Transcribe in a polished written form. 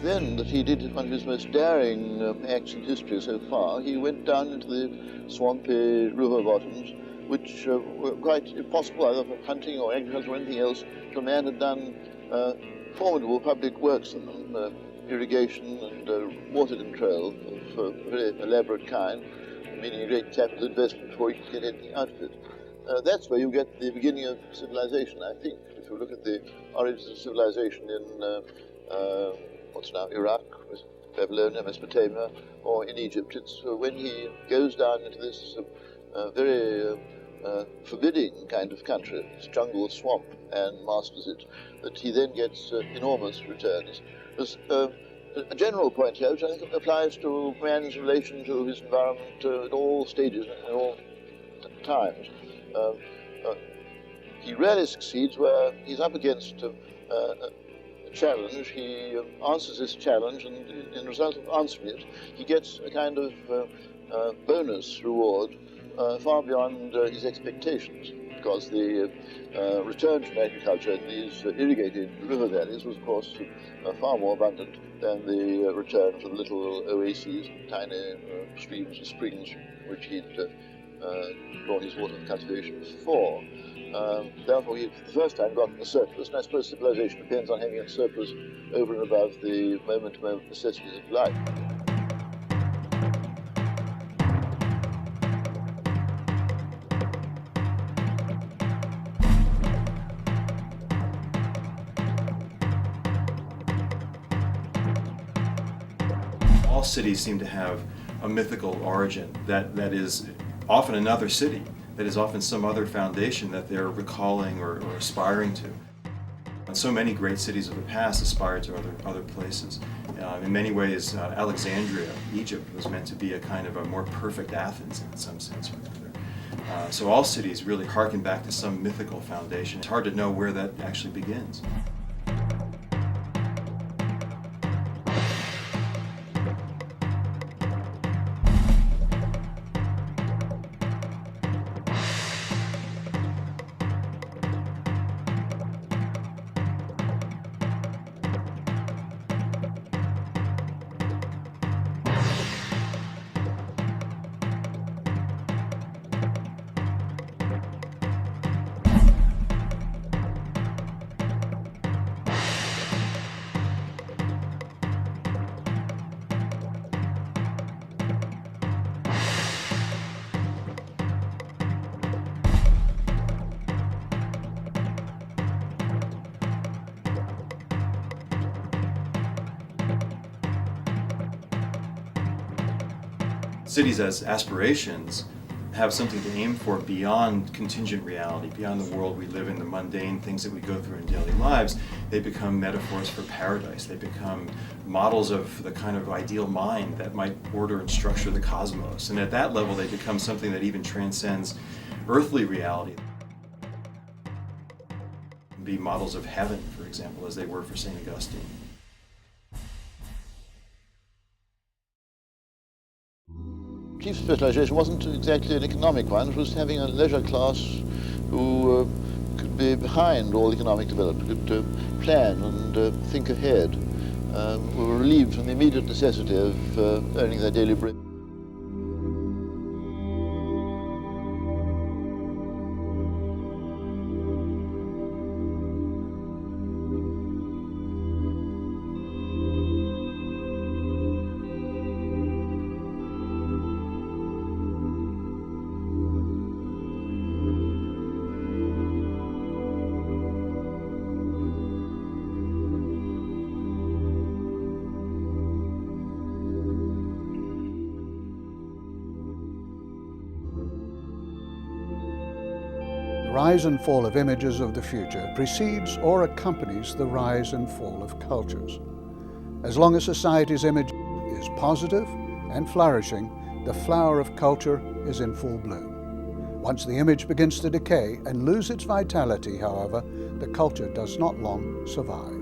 then that he did one of his most daring acts in history so far. He went down into the swampy river bottoms, which were quite impossible either for hunting or agriculture or anything else, till man had done formidable public works in them, irrigation and water control of a very elaborate kind, meaning a great capital investment before you could get anything out of it. That's where you get the beginning of civilization, I think. If you look at the origins of civilization in what's now Iraq, Babylonia, Mesopotamia, or in Egypt, it's when he goes down into this very forbidding kind of country, this jungle swamp, and masters it, that he then gets enormous returns. There's a general point here, which I think applies to man's relation to his environment at all stages and at all times. He rarely succeeds where he's up against a challenge. He answers this challenge, and in the result of answering it, he gets a kind of bonus reward far beyond his expectations, because the return from agriculture in these irrigated river valleys was, of course, far more abundant than the return from little oases, tiny streams and springs which he'd drawn his water cultivation for. Therefore, he for the first time got a surplus, and I suppose civilization depends on having a surplus over and above the moment-to-moment necessities of life. All cities seem to have a mythical origin that is often another city, that is often some other foundation that they're recalling or aspiring to. And so many great cities of the past aspired to other places. In many ways, Alexandria, Egypt, was meant to be a kind of a more perfect Athens in some sense or another. So all cities really harken back to some mythical foundation. It's hard to know where that actually begins. Cities as aspirations have something to aim for beyond contingent reality, beyond the world we live in, the mundane things that we go through in daily lives. They become metaphors for paradise. They become models of the kind of ideal mind that might order and structure the cosmos. And at that level, they become something that even transcends earthly reality. Be models of heaven, for example, as they were for St. Augustine. Chief specialization wasn't exactly an economic one. It was having a leisure class who could be behind all economic development, could plan and think ahead. We were relieved from the immediate necessity of earning their daily bread. The rise and fall of images of the future precedes or accompanies the rise and fall of cultures. As long as society's image is positive and flourishing, the flower of culture is in full bloom. Once the image begins to decay and lose its vitality, however, the culture does not long survive.